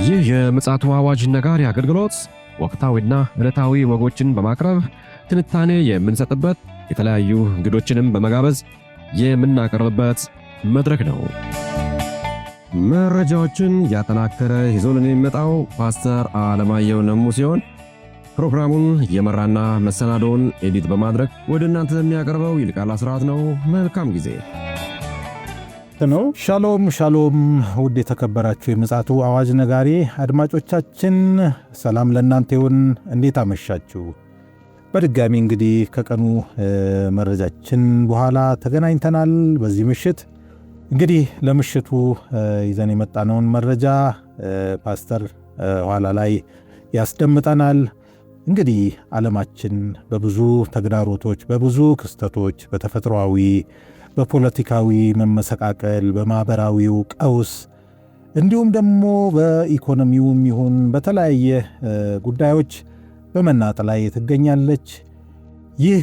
ይህ የምፅዓቱ አዋጅ ነጋሪ አገልግሎት ወቅታዊና ዕለታዊ ወጎችን በማቅረብ ትንታኔ የምንሰጥበት የተለያዩ እንግዶችንም በመጋበዝ የምናቀርብበት መድረክ ነው። መረጃዎችን ያጠናከረ ይዞልን የሚመጣው ፓስተር አለማየሁ ነሙ ሲሆን ፕሮግራሙን የመራና መሰናዶውን ኤዲት በማድረግ ወደ እናንተ የሚያቀርበው ይልቃል አስራት ነው። መልካም ጊዜ ነው። ሻሎም ውድ የተከበራችሁ የምፅዓቱ አዋጅ ነጋሪ አድማጮቻችን ሰላም ለእናንተ ይሁን። እንዴት አመሻችሁ? በድጋሚ እንግዲህ ከቀኑ መረጃችን በኋላ ተገናኝተናል። በዚህ ምሽት እንግዲህ ለምሽቱ ይዘን የመጣነውን መረጃ ፓስተር ኋላ ላይ ያስደምጠናል። እንግዲህ ዓለማችን በብዙ ተግዳሮቶች፣ በብዙ ክስተቶች፣ በተፈጥሯዊ በፖለቲካዊ መመሰቃቀል፣ በማህበራዊው ቀውስ እንዲሁም ደግሞ በኢኮኖሚውም ይሁን በተለያየ ጉዳዮች በመናጥ ላይ ትገኛለች። ይህ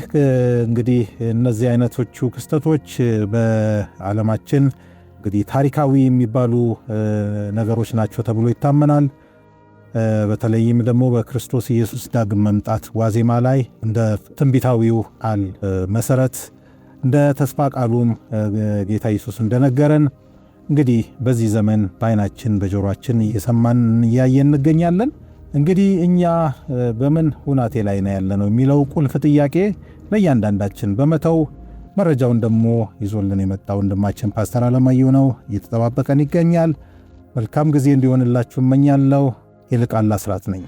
እንግዲህ እነዚህ አይነቶቹ ክስተቶች በዓለማችን እንግዲህ ታሪካዊ የሚባሉ ነገሮች ናቸው ተብሎ ይታመናል። በተለይም ደግሞ በክርስቶስ ኢየሱስ ዳግም መምጣት ዋዜማ ላይ እንደ ትንቢታዊው ቃል መሰረት እንደ ተስፋ ቃሉም ጌታ ኢየሱስ እንደነገረን እንግዲህ በዚህ ዘመን በዓይናችን በጆሮአችን እየሰማን እያየን እንገኛለን። እንግዲህ እኛ በምን ሁናቴ ላይ ነው ያለነው የሚለው ቁልፍ ጥያቄ ለእያንዳንዳችን በመተው መረጃውን ደግሞ ይዞልን የመጣው ወንድማችን ፓስተር አለማየሁ ነው፣ እየተጠባበቀን ይገኛል። መልካም ጊዜ እንዲሆንላችሁ እመኛለሁ። ይልቃል አስራት ነኝ።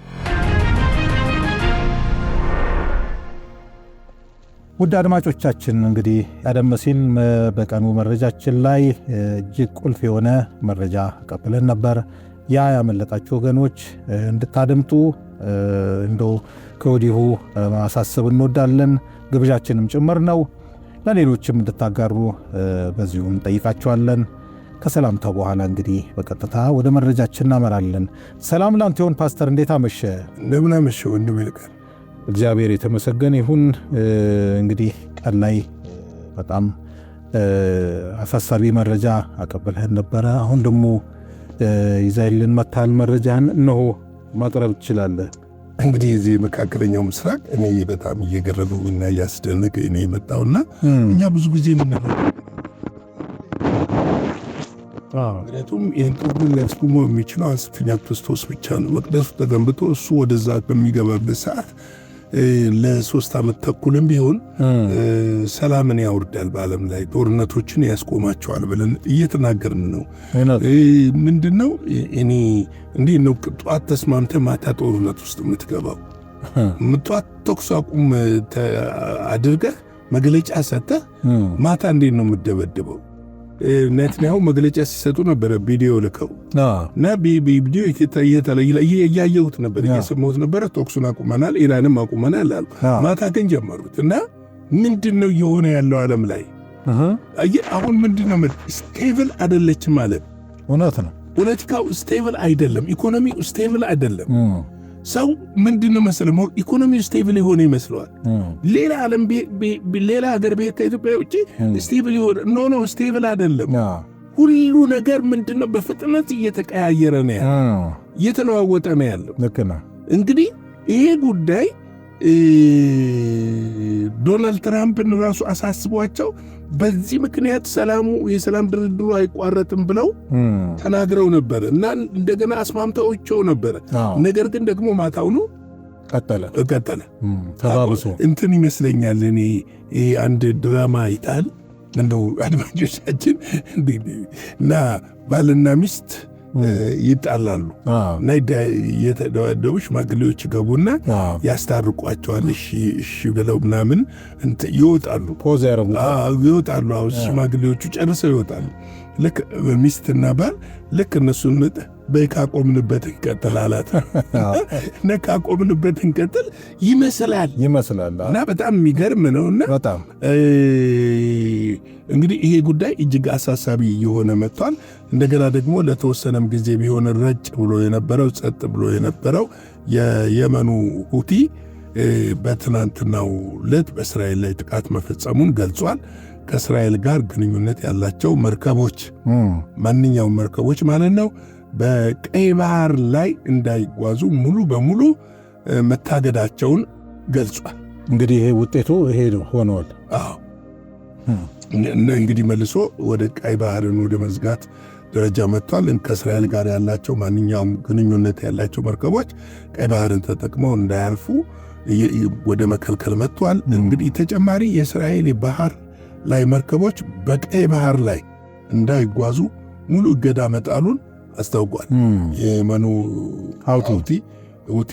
ውድ አድማጮቻችን እንግዲህ ቀደም ሲል በቀኑ መረጃችን ላይ እጅግ ቁልፍ የሆነ መረጃ ቀብለን ነበር። ያ ያመለጣችሁ ወገኖች እንድታደምጡ እንደው ከወዲሁ ማሳሰብ እንወዳለን። ግብዣችንም ጭምር ነው። ለሌሎችም እንድታጋሩ በዚሁ እንጠይቃችኋለን። ከሰላምታው በኋላ እንግዲህ በቀጥታ ወደ መረጃችን እናመራለን። ሰላም ላንተ ይሁን ፓስተር፣ እንዴት አመሸ? እንደምን አመሸ ወንድም ይልቃል። እግዚአብሔር የተመሰገነ ይሁን። እንግዲህ ቀን ላይ በጣም አሳሳቢ መረጃ አቀብለህን ነበረ። አሁን ደግሞ ይዘህልን መጥተሃል። መረጃህን እነሆ ማቅረብ ትችላለህ። እንግዲህ እዚህ መካከለኛው ምስራቅ እኔ በጣም እየገረመኝና እያስደነቀ እኔ የመጣውና እኛ ብዙ ጊዜ የምናደርገው ምክንያቱም ይህን ጥሩን ሊያስቆመው የሚችለው አንስፈኛ ክርስቶስ ብቻ ነው። መቅደሱ ተገንብቶ እሱ ወደዛ በሚገባበት ሰዓት ለ3 ዓመት ተኩልም ቢሆን ሰላምን ያወርዳል፣ በዓለም ላይ ጦርነቶችን ያስቆማቸዋል ብለን እየተናገርን ነው። ምንድን ነው እኔ እንዲህ ነው ጠዋት ተስማምተ ማታ ጦርነት ውስጥ የምትገባው? ጠዋት ተኩስ አቁም አድርገህ መግለጫ ሰጥተህ ማታ እንዴት ነው የምትደበድበው? ኔታንያሁ መግለጫ ሲሰጡ ነበረ ቪዲዮ ልከው እና ቪዲዮ እያየሁት ነበር፣ እየሰማሁት ነበረ። ተኩሱን አቁመናል፣ ኢራንም አቁመናል አሉ። ማታ ግን ጀመሩት እና ምንድን ነው እየሆነ ያለው ዓለም ላይ? አሁን ምንድን ነው ስቴብል አይደለችም ማለት እውነት ነው። ፖለቲካው ስቴብል አይደለም፣ ኢኮኖሚው ስቴብል አይደለም። ሰው ምንድነው መሰለህ ኢኮኖሚ ስቴብል የሆነ ይመስለዋል። ሌላ ዓለም ሌላ ሀገር ቤት ከኢትዮጵያ ውጪ ስቴብል የሆነ ኖ ስቴብል አይደለም። ሁሉ ነገር ምንድነው በፍጥነት እየተቀያየረ ነው ያለው፣ እየተለዋወጠ ነው ያለው። ልክ ነው። እንግዲህ ይሄ ጉዳይ ዶናልድ ትራምፕን ራሱ አሳስቧቸው በዚህ ምክንያት የሰላም ድርድሩ አይቋረጥም ብለው ተናግረው ነበር እና እንደገና አስማምተውቸው ነበር። ነገር ግን ደግሞ ማታውኑ ቀጠለ ተባብሶ እንትን ይመስለኛል። እኔ አንድ ድራማ ይጣል እንደው አድማጮቻችን እና ባልና ሚስት ይጣላሉ እና የተደዋደቡ ሽማግሌዎች ገቡና ያስታርቋቸዋል። እሺ ብለው ምናምን ይወጣሉ። ሽማግሌዎች ጨርሰው ይወጣሉ። ልክ ሚስትና ባል ልክ እነሱን በካቆምንበት እንቀጥል አላት። ካቆምንበት እንቀጥል ይመስላል እና በጣም የሚገርም ነውና በጣም እንግዲህ ይሄ ጉዳይ እጅግ አሳሳቢ እየሆነ መጥቷል። እንደገና ደግሞ ለተወሰነም ጊዜ ቢሆን ረጭ ብሎ የነበረው ጸጥ ብሎ የነበረው የየመኑ ሁቲ በትናንትናው ዕለት በእስራኤል ላይ ጥቃት መፈጸሙን ገልጿል። ከእስራኤል ጋር ግንኙነት ያላቸው መርከቦች ማንኛውም መርከቦች ማለት ነው በቀይ ባህር ላይ እንዳይጓዙ ሙሉ በሙሉ መታገዳቸውን ገልጿል። እንግዲህ ይሄ ውጤቱ ይሄ ሆኗል። አዎ እንግዲህ መልሶ ወደ ቀይ ባህርን ወደ መዝጋት ደረጃ መጥቷል። ከእስራኤል ጋር ያላቸው ማንኛውም ግንኙነት ያላቸው መርከቦች ቀይ ባህርን ተጠቅመው እንዳያልፉ ወደ መከልከል መጥቷል። እንግዲህ ተጨማሪ የእስራኤል ባህር ላይ መርከቦች በቀይ ባህር ላይ እንዳይጓዙ ሙሉ እገዳ መጣሉን አስታውቋል። የየመኑ ሁቲ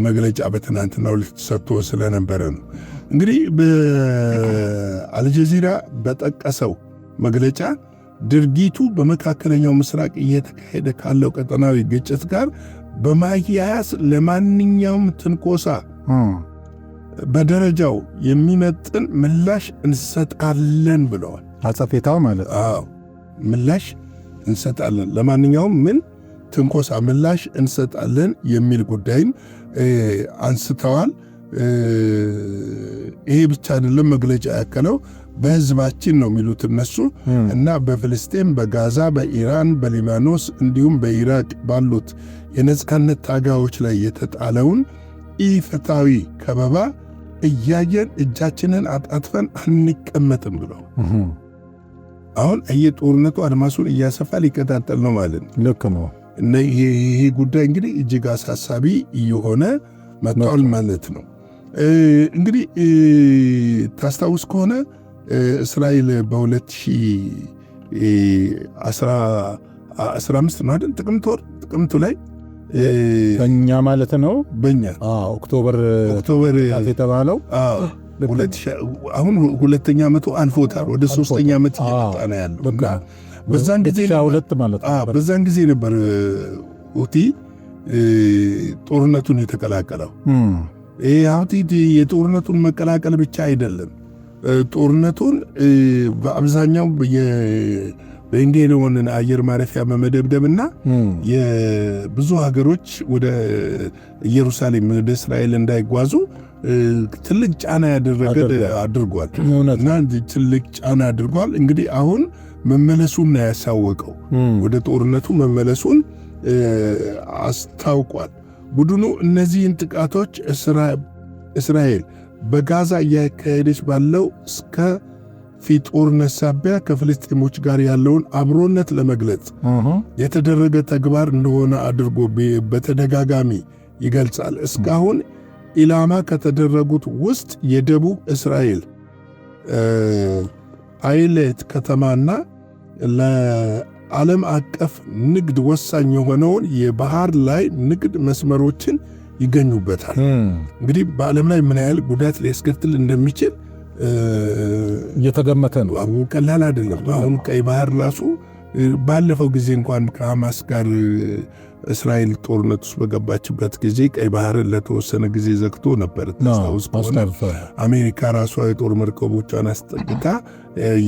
መግለጫ በትናንትናው ዕለት ሰጥቶ ስለነበረ ነው። እንግዲህ በአልጀዚራ በጠቀሰው መግለጫ ድርጊቱ በመካከለኛው ምስራቅ እየተካሄደ ካለው ቀጠናዊ ግጭት ጋር በማያያዝ ለማንኛውም ትንኮሳ በደረጃው የሚመጥን ምላሽ እንሰጣለን ብለዋል። አጸፌታው ማለት አዎ ምላሽ እንሰጣለን፣ ለማንኛውም ምን ትንኮሳ ምላሽ እንሰጣለን የሚል ጉዳይን አንስተዋል። ይሄ ብቻ አይደለም መግለጫ ያከለው በህዝባችን ነው የሚሉት እነሱ እና በፍልስጤም፣ በጋዛ፣ በኢራን፣ በሊባኖስ እንዲሁም በኢራቅ ባሉት የነጻነት ታጋዮች ላይ የተጣለውን ኢፍትሐዊ ከበባ እያየን እጃችንን አጣጥፈን አንቀመጥም ብለው አሁን ጦርነቱ አድማሱን እያሰፋ ሊቀጣጠል ነው ማለት ነው። ልክ ነው። እና ይሄ ጉዳይ እንግዲህ እጅግ አሳሳቢ እየሆነ መጥቷል ማለት ነው። እንግዲህ ታስታውስ ከሆነ እስራኤል በ2015 ነው አይደል? ጥቅምቱ ላይ በእኛ ማለት ነው። በእኛ ኦክቶበር የተባለው አሁን ሁለተኛ ዓመቱ አልፎታል። ወደ ሶስተኛ ዓመት እየመጣ ነው ያለው። በዛን ጊዜ ማለት ነው። በዛን ጊዜ ነበር ሁቲ ጦርነቱን የተቀላቀለው። ሁቲ የጦርነቱን መቀላቀል ብቻ አይደለም፣ ጦርነቱን በአብዛኛው በኢንዲያንን አየር ማረፊያ በመደብደብና የብዙ ሀገሮች ወደ ኢየሩሳሌም ወደ እስራኤል እንዳይጓዙ ትልቅ ጫና አድርጓል እና ትልቅ ጫና አድርጓል። እንግዲህ አሁን መመለሱን ነው ያሳወቀው። ወደ ጦርነቱ መመለሱን አስታውቋል። ቡድኑ እነዚህን ጥቃቶች እስራኤል በጋዛ እያካሄደች ባለው እስከ ፊት ጦርነት ሳቢያ ከፍልስጤሞች ጋር ያለውን አብሮነት ለመግለጽ የተደረገ ተግባር እንደሆነ አድርጎ በተደጋጋሚ ይገልጻል። እስካሁን ኢላማ ከተደረጉት ውስጥ የደቡብ እስራኤል አይሌት ከተማና ለዓለም አቀፍ ንግድ ወሳኝ የሆነውን የባህር ላይ ንግድ መስመሮችን ይገኙበታል። እንግዲህ በዓለም ላይ ምን ያህል ጉዳት ሊያስከትል እንደሚችል እየተገመተ ነው። አሁን ቀላል አይደለም። አሁን ቀይ ባህር ራሱ ባለፈው ጊዜ እንኳን ከሐማስ ጋር እስራኤል ጦርነት ውስጥ በገባችበት ጊዜ ቀይ ባህርን ለተወሰነ ጊዜ ዘግቶ ነበር። ታስታውስ ከሆነ አሜሪካ ራሷ የጦር መርከቦቿን አስጠግታ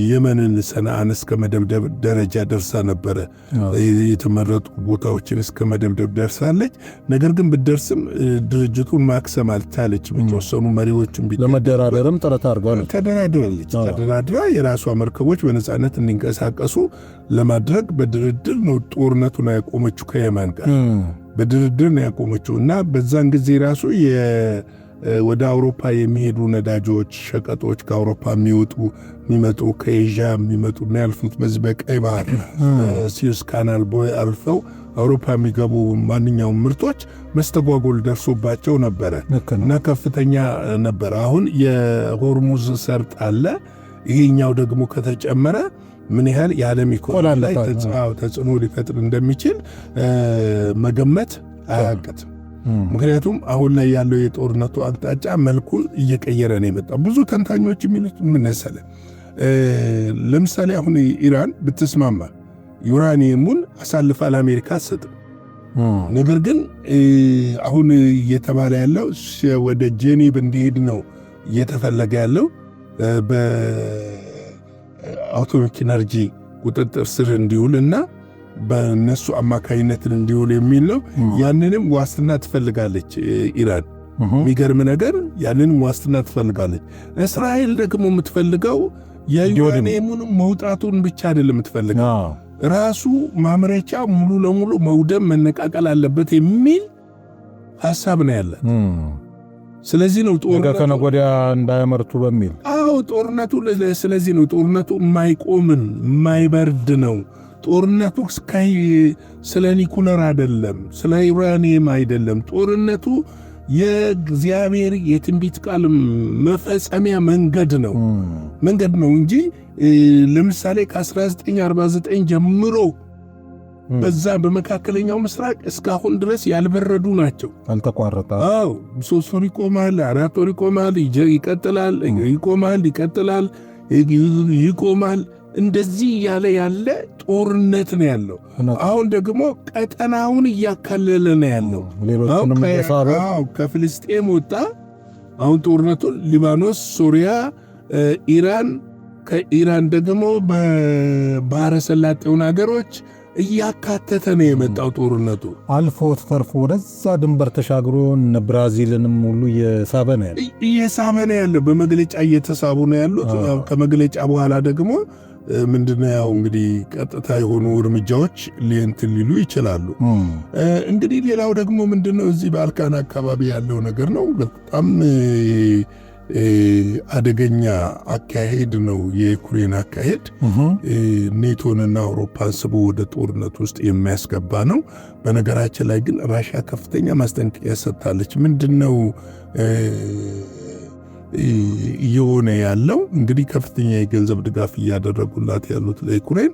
የመንን ሰንዓን እስከ መደብደብ ደረጃ ደርሳ ነበረ። የተመረጡ ቦታዎችን እስከ መደብደብ ደርሳለች። ነገር ግን ብትደርስም ድርጅቱን ማክሰም አልቻለችም። የተወሰኑ መሪዎችን ለመደራደርም ጥረት አድርጓል። ተደራድራ የራሷ መርከቦች በነጻነት እንዲንቀሳቀሱ ለማድረግ በድርድር ነው ጦርነቱን ያቆመችው። ከየመን ጋር በድርድር ነው ያቆመችው እና በዛን ጊዜ ራሱ ወደ አውሮፓ የሚሄዱ ነዳጆች፣ ሸቀጦች ከአውሮፓ የሚመጡ ከኤዥያ የሚመጡ እና ያልፉት በዚህ በቀይ ባህር ሲዩዝ ካናል ቦይ አልፈው አውሮፓ የሚገቡ ማንኛውም ምርቶች መስተጓጎል ደርሶባቸው ነበረ እና ከፍተኛ ነበረ። አሁን የሆርሙዝ ሰርጥ አለ። ይሄኛው ደግሞ ከተጨመረ ምን ያህል የዓለም ኢኮኖሚ ላይ ተጽዕኖ ሊፈጥር እንደሚችል መገመት አያቅትም። ምክንያቱም አሁን ላይ ያለው የጦርነቱ አቅጣጫ መልኩን እየቀየረ ነው የመጣው። ብዙ ተንታኞች የሚሉት ምን መሰለህ፣ ለምሳሌ አሁን ኢራን ብትስማማ ዩራኒየሙን አሳልፋ ለአሜሪካ አትሰጥም። ነገር ግን አሁን እየተባለ ያለው ወደ ጄኔቭ እንዲሄድ ነው እየተፈለገ ያለው በአቶሚክ ኢነርጂ ቁጥጥር ስር እንዲውል እና በነሱ አማካይነትን እንዲውል የሚል ነው። ያንንም ዋስትና ትፈልጋለች ኢራን። የሚገርም ነገር ያንንም ዋስትና ትፈልጋለች። እስራኤል ደግሞ የምትፈልገው የዩራኒየሙን መውጣቱን ብቻ አይደለም የምትፈልገው፣ ራሱ ማምረቻ ሙሉ ለሙሉ መውደም መነቃቀል አለበት የሚል ሐሳብ ነው ያለ። ስለዚህ ነው ጦርነቱ ከነገ ወዲያ እንዳያመርቱ በሚል ጦርነቱ ስለዚህ ነው ጦርነቱ የማይቆምን የማይበርድ ነው። ጦርነቱ ስለ ኒኩለር አይደለም፣ ስለ ዩራኒየም አይደለም። ጦርነቱ የእግዚአብሔር የትንቢት ቃል መፈጸሚያ መንገድ ነው እንጂ ለምሳሌ ከ1949 ጀምሮ በዛ በመካከለኛው ምስራቅ እስካሁን ድረስ ያልበረዱ ናቸው። አልተቋረጠ። ሶስት ወር ይቆማል፣ 4 ወር ይቆማል፣ ይቀጥላል፣ ይቆማል፣ ይቆማል። እንደዚህ ያለ ጦርነት ነው ያለው። አሁን ደግሞ ቀጠናውን እያካለለ ነው ያለው። ከፍልስጤም ወጣ። አሁን ጦርነቱን ሊባኖስ፣ ሶሪያ፣ ኢራን፣ ከኢራን ደግሞ በባሕረ ሰላጤውን ሀገሮች እያካተተ ነው የመጣው ጦርነቱ። አልፎ ተርፎ ወደዛ ድንበር ተሻግሮ እነ ብራዚልንም ሁሉ እየሳበ ነው ያለው። በመግለጫ እየተሳቡ ነው ያሉት። ከመግለጫ በኋላ ደግሞ ምንድነው ያው እንግዲህ ቀጥታ የሆኑ እርምጃዎች ሊሉ ይችላሉ። እንግዲህ ሌላው ደግሞ ምንድነው እዚህ ባልካን አካባቢ ያለው ነገር ነው። በጣም አደገኛ አካሄድ ነው የዩክሬን አካሄድ። ኔቶንና አውሮፓን ስቦ ወደ ጦርነት ውስጥ የሚያስገባ ነው። በነገራችን ላይ ግን ራሽያ ከፍተኛ ማስጠንቀቂያ ሰጥታለች። ምንድነው እየሆነ ያለው? እንግዲህ ከፍተኛ የገንዘብ ድጋፍ እያደረጉላት ያሉት ለዩክሬን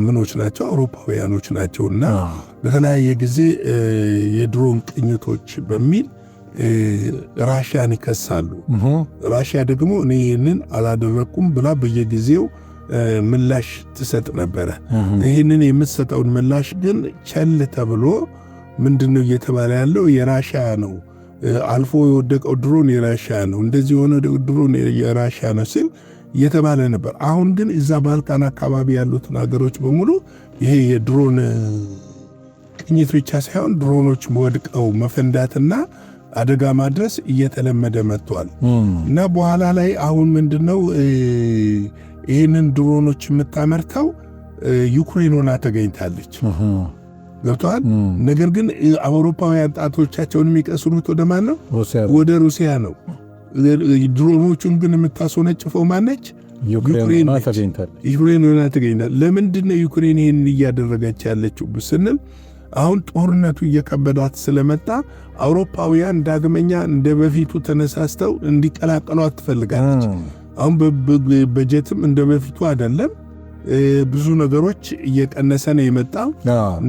ምኖች ናቸው? አውሮፓውያኖች ናቸውና በተለያየ ጊዜ የድሮን ቅኝቶች በሚል ራሽያን ይከሳሉ። ራሽያ ደግሞ እኔ ይህንን አላደረኩም ብላ በየጊዜው ምላሽ ትሰጥ ነበረ። ይህንን የምትሰጠውን ምላሽ ግን ቸል ተብሎ ምንድነው እየተባለ ያለው? የራሽያ ነው፣ አልፎ የወደቀው ድሮን የራሽያ ነው፣ እንደዚህ የሆነ ድሮን የራሽያ ነው ሲል እየተባለ ነበር። አሁን ግን እዛ ባልካን አካባቢ ያሉትን ሀገሮች በሙሉ ይሄ የድሮን ቅኝት ብቻ ሳይሆን ድሮኖች ወድቀው መፈንዳትና አደጋ ማድረስ እየተለመደ መጥቷል። እና በኋላ ላይ አሁን ምንድነው ይህንን ድሮኖች የምታመርተው ዩክሬን ሆና ተገኝታለች። ገብተዋል። ነገር ግን አውሮፓውያን ጣቶቻቸውን የሚቀስሩት ወደ ማን ነው? ወደ ሩሲያ ነው። ድሮኖቹን ግን የምታስወነጭፈው ማነች? ዩክሬን ሆና ተገኝታለች። ለምንድነው ዩክሬን ይህን እያደረገች ያለችው ስንል አሁን ጦርነቱ እየከበዳት ስለመጣ አውሮፓውያን ዳግመኛ እንደ በፊቱ ተነሳስተው እንዲቀላቀሏት ትፈልጋለች። አሁን በጀትም እንደ በፊቱ አይደለም። ብዙ ነገሮች እየቀነሰ ነው የመጣው።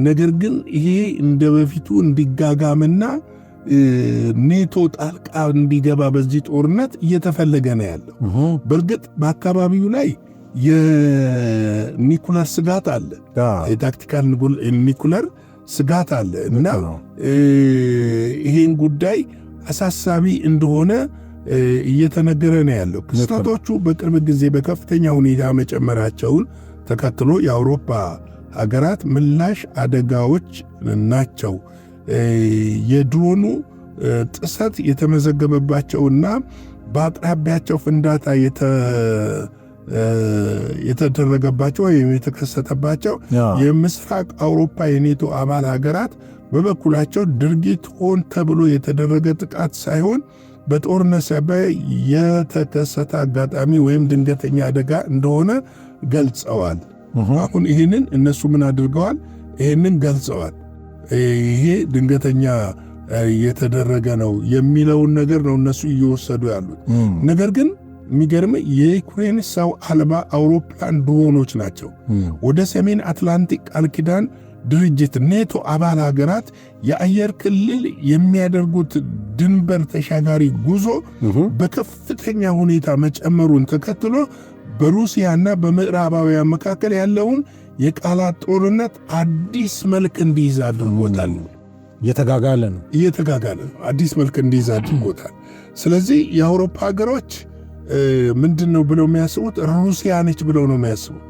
ነገር ግን ይሄ እንደ በፊቱ እንዲጋጋምና ኔቶ ጣልቃ እንዲገባ በዚህ ጦርነት እየተፈለገ ነው ያለው። በእርግጥ በአካባቢው ላይ የኒኩለር ስጋት አለ፣ የታክቲካል ኒኩለር ስጋት አለ እና ይሄን ጉዳይ አሳሳቢ እንደሆነ እየተነገረ ነው ያለው። ክስተቶቹ በቅርብ ጊዜ በከፍተኛ ሁኔታ መጨመራቸውን ተከትሎ የአውሮፓ ሀገራት ምላሽ አደጋዎች ናቸው። የድሮኑ ጥሰት የተመዘገበባቸውና በአቅራቢያቸው ፍንዳታ የተደረገባቸው ወይም የተከሰተባቸው የምስራቅ አውሮፓ የኔቶ አባል ሀገራት በበኩላቸው ድርጊት ሆን ተብሎ የተደረገ ጥቃት ሳይሆን በጦርነት ሰበብ የተከሰተ አጋጣሚ ወይም ድንገተኛ አደጋ እንደሆነ ገልጸዋል። አሁን ይህንን እነሱ ምን አድርገዋል? ይህንን ገልጸዋል። ይሄ ድንገተኛ የተደረገ ነው የሚለውን ነገር ነው እነሱ እየወሰዱ ያሉት። ነገር ግን የሚገርም የዩክሬን ሰው አልባ አውሮፕላን ድሮኖች ናቸው ወደ ሰሜን አትላንቲክ ቃል ኪዳን ድርጅት ኔቶ አባል ሀገራት የአየር ክልል የሚያደርጉት ድንበር ተሻጋሪ ጉዞ በከፍተኛ ሁኔታ መጨመሩን ተከትሎ በሩሲያና በምዕራባውያን መካከል ያለውን የቃላት ጦርነት አዲስ መልክ እንዲይዝ አድርጎታል። እየተጋጋለ ነው። አዲስ መልክ እንዲይዝ አድርጎታል። ስለዚህ የአውሮፓ ሀገሮች ምንድን ነው ብለው የሚያስቡት? ሩሲያ ነች ብለው ነው የሚያስቡት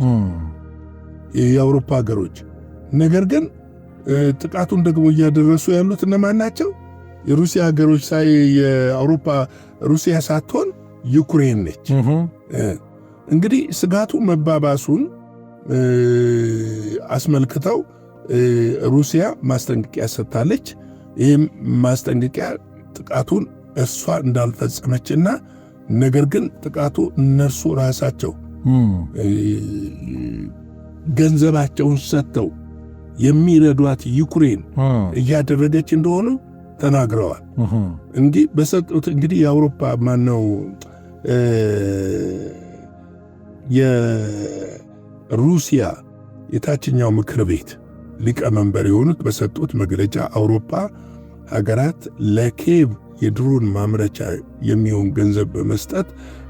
የአውሮፓ ሀገሮች። ነገር ግን ጥቃቱን ደግሞ እያደረሱ ያሉት እነማን ናቸው? የሩሲያ ሀገሮች የአውሮፓ ሩሲያ ሳትሆን ዩክሬን ነች። እንግዲህ ስጋቱ መባባሱን አስመልክተው ሩሲያ ማስጠንቀቂያ ሰጥታለች። ይህም ማስጠንቀቂያ ጥቃቱን እሷ እንዳልፈጸመችና ነገር ግን ጥቃቱ እነርሱ ራሳቸው ገንዘባቸውን ሰጥተው የሚረዷት ዩክሬን እያደረገች እንደሆነ ተናግረዋል። እንግዲህ በሰጡት እንግዲህ የአውሮፓ ማነው የሩሲያ የታችኛው ምክር ቤት ሊቀመንበር የሆኑት በሰጡት መግለጫ አውሮፓ ሀገራት ለኬቭ የድሮን ማምረቻ የሚሆን ገንዘብ በመስጠት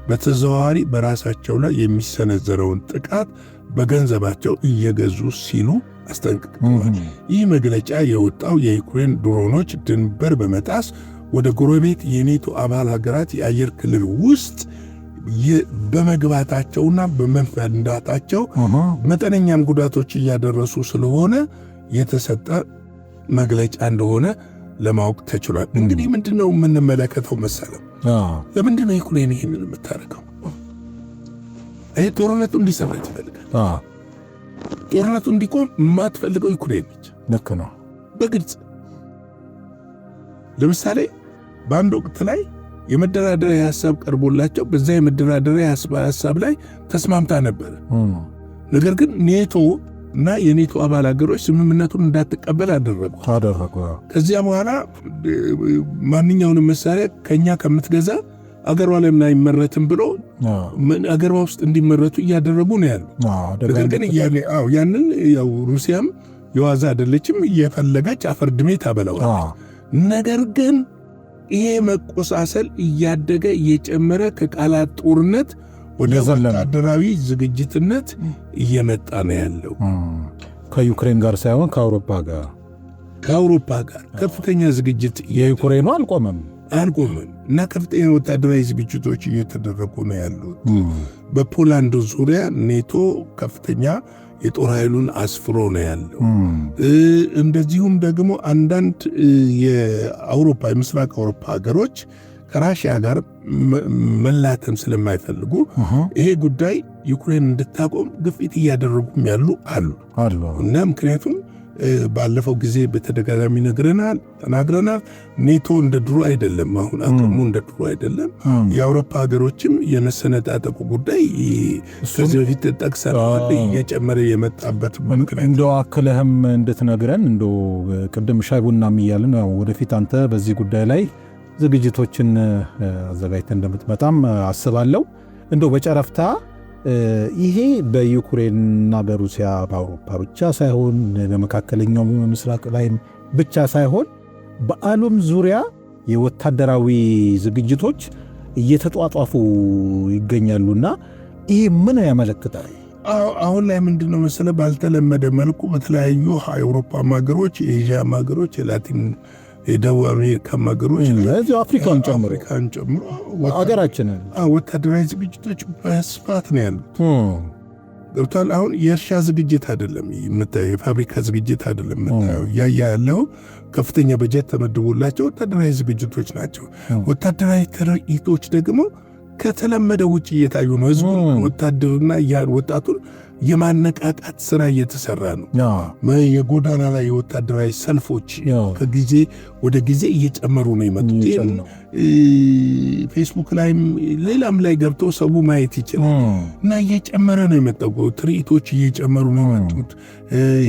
በተዘዋዋሪ በራሳቸው ላይ የሚሰነዘረውን ጥቃት በገንዘባቸው እየገዙ ሲሉ አስጠንቅቀዋል። ይህ መግለጫ የወጣው የዩክሬን ድሮኖች ድንበር በመጣስ ወደ ጎረቤት የኔቶ አባል ሀገራት የአየር ክልል ውስጥ በመግባታቸውና በመፈንዳታቸው መጠነኛም ጉዳቶች እያደረሱ ስለሆነ የተሰጠ መግለጫ እንደሆነ ለማወቅ ተችሏል። እንግዲህ ምንድነው የምንመለከተው መሰለም? ለምንድነው ዩክሬን ይህንን የምታደርገው? ይህ ጦርነቱ እንዲሰራ ትፈልጋል። ጦርነቱ እንዲቆም የማትፈልገው ዩክሬን ነች። ልክ ነው። በግልጽ ለምሳሌ በአንድ ወቅት ላይ የመደራደሪያ ሐሳብ ቀርቦላቸው በዛ የመደራደሪያ ሐሳብ ላይ ተስማምታ ነበር። ነገር ግን ኔቶ እና የኔቶ አባል ሀገሮች ስምምነቱን እንዳትቀበል አደረጉ። ከዚያ በኋላ ማንኛውንም መሳሪያ ከኛ ከምትገዛ አገሯ ላይ ምን አይመረትም ብሎ አገሯ ውስጥ እንዲመረቱ እያደረጉ ነው ያሉ። ነገር ግን ያንን ያው ሩሲያም የዋዛ አይደለችም፣ እየፈለገች አፈርድሜ ታበላዋለች። ነገር ግን ይሄ መቆሳሰል እያደገ እየጨመረ ከቃላት ጦርነት ወደ ወታደራዊ ዝግጅትነት እየመጣ ነው ያለው። ከዩክሬን ጋር ሳይሆን ከአውሮፓ ጋር ከፍተኛ ዝግጅት የዩክሬኑ አልቆመም እና ከፍተኛ ወታደራዊ ዝግጅቶች እየተደረጉ ነው ያሉት። በፖላንድ ዙሪያ ኔቶ ከፍተኛ የጦር ኃይሉን አስፍሮ ነው ያለው። እንደዚሁም ደግሞ አንዳንድ የአውሮፓ የምስራቅ አውሮፓ ሀገሮች ከራሽያ ጋር መላተም ስለማይፈልጉ ይሄ ጉዳይ ዩክሬን እንድታቆም ግፊት እያደረጉም ያሉ አሉ እና ምክንያቱም ባለፈው ጊዜ በተደጋጋሚ ተናግረናል። ኔቶ እንደ ድሮ አይደለም፣ አሁን አቅሙ እንደ ድሮ አይደለም። የአውሮፓ ሀገሮችም የመሰነጣጠቁ ጉዳይ ከዚህ በፊት ጠቅሰናል እየጨመረ የመጣበት ምክንያት እንደው አክለህም እንድትነግረን እንደው ቅድም ሻይ ቡና እያልን ወደፊት አንተ በዚህ ጉዳይ ላይ ዝግጅቶችን አዘጋጅተህ እንደምትመጣም አስባለሁ። እንደው በጨረፍታ ይሄ በዩክሬንና በሩሲያ በአውሮፓ ብቻ ሳይሆን በመካከለኛው ምስራቅ ላይም ብቻ ሳይሆን በዓለም ዙሪያ የወታደራዊ ዝግጅቶች እየተጧጧፉ ይገኛሉና ይሄ ምን ያመለክታል? አሁን ላይ ምንድነው መሰለህ ባልተለመደ መልኩ በተለያዩ የአውሮፓ ሀገሮች፣ የኤዥያ ሀገሮች፣ የላቲን የደቡብ አሜሪካ ሀገሮች አፍሪካን ጨምሮ አገራችንን ወታደራዊ ዝግጅቶች በስፋት ነው ያሉት። ገብቷል። አሁን የእርሻ ዝግጅት አይደለም የምታየው፣ የፋብሪካ ዝግጅት አይደለም የምታየው። ያለው ከፍተኛ በጀት ተመድቦላቸው ወታደራዊ ዝግጅቶች ናቸው። ወታደራዊ ትርኢቶች ደግሞ ከተለመደ ውጭ እየታዩ ነው። ህዝቡ ወታደርና ወጣቱን የማነቃቃት ስራ እየተሰራ ነው። የጎዳና ላይ የወታደራዊ ሰልፎች ከጊዜ ወደ ጊዜ እየጨመሩ ነው የመጡት። ፌስቡክ ላይም ሌላም ላይ ገብቶ ሰው ማየት ይችላል እና እየጨመረ ነው የመጣው። ትርኢቶች እየጨመሩ ነው የመጡት።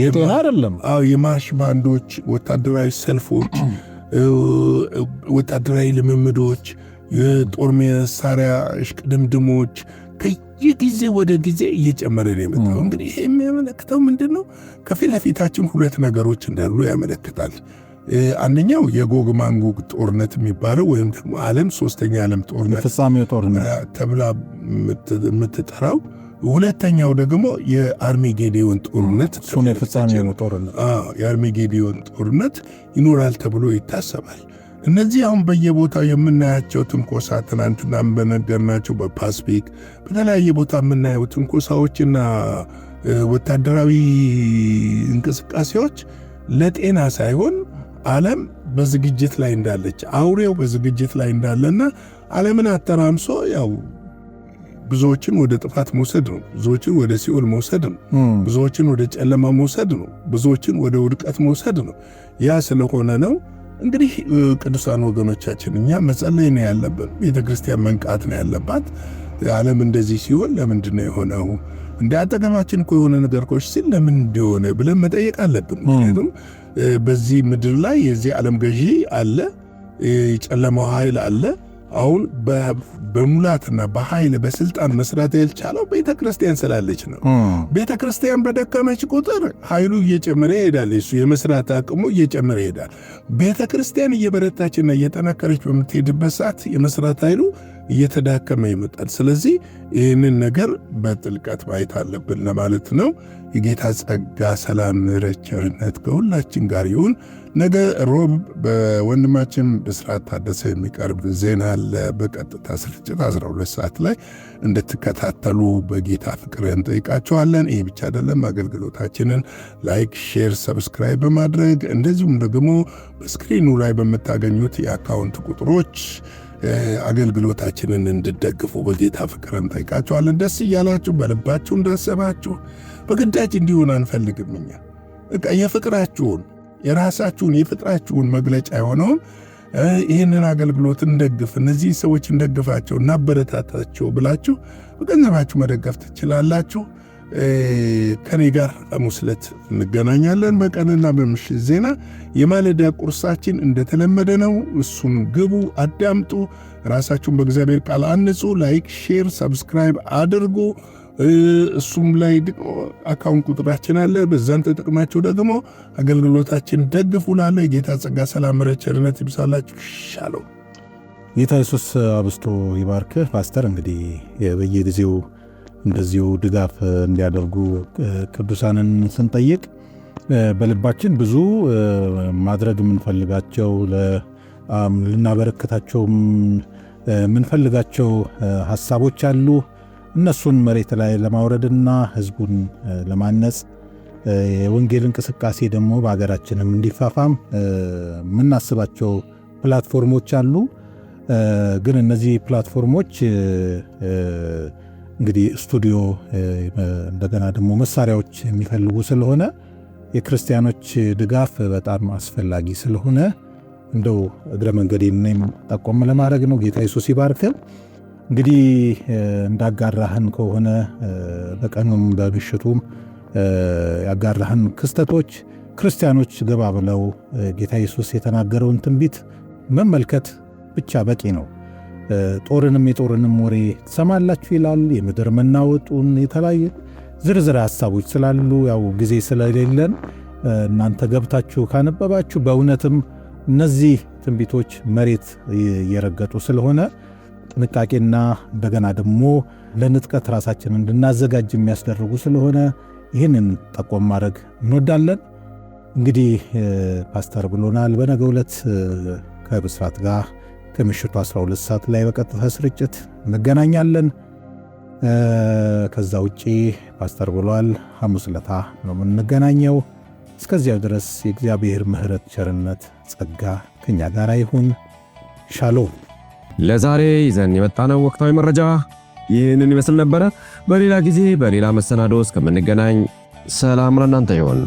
የጤና አይደለም። የማርሽ ባንዶች፣ ወታደራዊ ሰልፎች፣ ወታደራዊ ልምምዶች፣ የጦር መሳሪያ እሽቅድምድሞች ከየጊዜ ወደ ጊዜ እየጨመረ ነው የመጣው። እንግዲህ ይሄ የሚያመለክተው ምንድን ነው? ከፊት ለፊታችን ሁለት ነገሮች እንዳሉ ያመለክታል። አንደኛው የጎግ ማጎግ ጦርነት የሚባለው ወይም ደግሞ ዓለም ሶስተኛ ዓለም ጦርነት ፍጻሜው ጦርነት ተብላ የምትጠራው፣ ሁለተኛው ደግሞ የአርሜጌዲዮን ጦርነት እሱን የፍጻሜው ጦርነት የአርሜጌዲዮን ጦርነት ይኖራል ተብሎ ይታሰባል። እነዚህ አሁን በየቦታው የምናያቸው ትንኮሳ ትናንትና በነገርናቸው በፓስፊክ በተለያየ ቦታ የምናየው ትንኮሳዎችና ወታደራዊ እንቅስቃሴዎች ለጤና ሳይሆን ዓለም በዝግጅት ላይ እንዳለች፣ አውሬው በዝግጅት ላይ እንዳለና ዓለምን አተራምሶ ያው ብዙዎችን ወደ ጥፋት መውሰድ ነው። ብዙዎችን ወደ ሲኦል መውሰድ ነው። ብዙዎችን ወደ ጨለማ መውሰድ ነው። ብዙዎችን ወደ ውድቀት መውሰድ ነው። ያ ስለሆነ ነው እንግዲህ ቅዱሳን ወገኖቻችን እኛ መጸለይ ነው ያለብን። ቤተክርስቲያን መንቃት ነው ያለባት። ዓለም እንደዚህ ሲሆን ለምንድን ነው የሆነው? እንደ አጠገባችን እኮ የሆነ ነገር ኮሽ ሲል ለምን እንደሆነ ብለን መጠየቅ አለብን። ምክንያቱም በዚህ ምድር ላይ የዚህ ዓለም ገዢ አለ፣ የጨለማው ኃይል አለ። አሁን በሙላትና በኃይል በስልጣን መስራት ያልቻለው ቤተክርስቲያን ስላለች ነው። ቤተክርስቲያን በደከመች ቁጥር ኃይሉ እየጨመረ ይሄዳል። እሱ የመስራት አቅሙ እየጨመረ ይሄዳል። ቤተክርስቲያን እየበረታችና እየጠነከረች በምትሄድበት ሰዓት የመስራት ኃይሉ እየተዳከመ ይመጣል። ስለዚህ ይህንን ነገር በጥልቀት ማየት አለብን ለማለት ነው። የጌታ ጸጋ፣ ሰላም፣ ምሕረት፣ ቸርነት ከሁላችን ጋር ይሁን። ነገ ሮብ በወንድማችን ብስራት ታደሰ የሚቀርብ ዜና አለ በቀጥታ ስርጭት 12 ሰዓት ላይ እንድትከታተሉ በጌታ ፍቅር እንጠይቃችኋለን። ይህ ብቻ አይደለም፣ አገልግሎታችንን ላይክ፣ ሼር፣ ሰብስክራይብ በማድረግ እንደዚሁም ደግሞ በስክሪኑ ላይ በምታገኙት የአካውንት ቁጥሮች አገልግሎታችንን እንድደግፉ በጌታ ፍቅር እንጠይቃችኋለን። ደስ እያላችሁ በልባችሁ እንዳሰባችሁ በግዳጅ እንዲሆን አንፈልግም። እኛ በቃ የፍቅራችሁን የራሳችሁን የፍቅራችሁን መግለጫ የሆነውን ይህንን አገልግሎት እንደግፍ፣ እነዚህ ሰዎች እንደግፋቸው፣ እናበረታታቸው ብላችሁ በገንዘባችሁ መደገፍ ትችላላችሁ። ከኔ ጋር ሐሙስ ዕለት እንገናኛለን በቀንና በምሽት ዜና። የማለዳ ቁርሳችን እንደተለመደ ነው። እሱን ግቡ፣ አዳምጡ፣ ራሳችሁን በእግዚአብሔር ቃል አንጹ። ላይክ፣ ሼር፣ ሰብስክራይብ አድርጉ። እሱም ላይ ደግሞ አካውንት ቁጥራችን አለ። በዛን ተጠቅማችሁ ደግሞ አገልግሎታችን ደግፉ። ላለ የጌታ ጸጋ፣ ሰላም፣ ምሕረት፣ ቸርነት ይብዛላችሁ። ሻለው። ጌታ ኢየሱስ አብስቶ ይባርክህ ፓስተር። እንግዲህ በየጊዜው እንደዚሁ ድጋፍ እንዲያደርጉ ቅዱሳንን ስንጠይቅ በልባችን ብዙ ማድረግ የምንፈልጋቸው ልናበረክታቸው የምንፈልጋቸው ሐሳቦች አሉ። እነሱን መሬት ላይ ለማውረድና ሕዝቡን ለማነጽ የወንጌል እንቅስቃሴ ደግሞ በሀገራችንም እንዲፋፋም የምናስባቸው ፕላትፎርሞች አሉ። ግን እነዚህ ፕላትፎርሞች እንግዲህ ስቱዲዮ እንደገና ደግሞ መሳሪያዎች የሚፈልጉ ስለሆነ የክርስቲያኖች ድጋፍ በጣም አስፈላጊ ስለሆነ እንደው እግረ መንገዴን ጠቆም ለማድረግ ነው። ጌታ ኢየሱስ ይባርክ። እንግዲህ እንዳጋራህን ከሆነ በቀኑም በምሽቱም ያጋራህን ክስተቶች ክርስቲያኖች ገባ ብለው ጌታ ኢየሱስ የተናገረውን ትንቢት መመልከት ብቻ በቂ ነው። የጦርንም ወሬ ትሰማላችሁ ይላል። የምድር መናወጡን የተለያዩ ዝርዝር ሐሳቦች ስላሉ ያው ጊዜ ስለሌለን እናንተ ገብታችሁ ካነበባችሁ በእውነትም እነዚህ ትንቢቶች መሬት እየረገጡ ስለሆነ ጥንቃቄና እንደገና ደግሞ ለንጥቀት ራሳችንን እንድናዘጋጅ የሚያስደርጉ ስለሆነ ይህንን ጠቆም ማድረግ እንወዳለን። እንግዲህ ፓስተር ብሎናል። በነገው ዕለት ከብስራት ጋር ከምሽቱ 12 ሰዓት ላይ በቀጥታ ስርጭት እንገናኛለን። ከዛ ውጪ ፓስተር ብሏል ሐሙስ ዕለት ነው የምንገናኘው። እስከዚያው ድረስ የእግዚአብሔር ምሕረት፣ ቸርነት፣ ጸጋ ከኛ ጋር ይሁን። ሻሎም። ለዛሬ ይዘን የመጣነው ወቅታዊ መረጃ ይህንን ይመስል ነበረ። በሌላ ጊዜ በሌላ መሰናዶ እስከምንገናኝ ሰላም ለእናንተ ይሁን።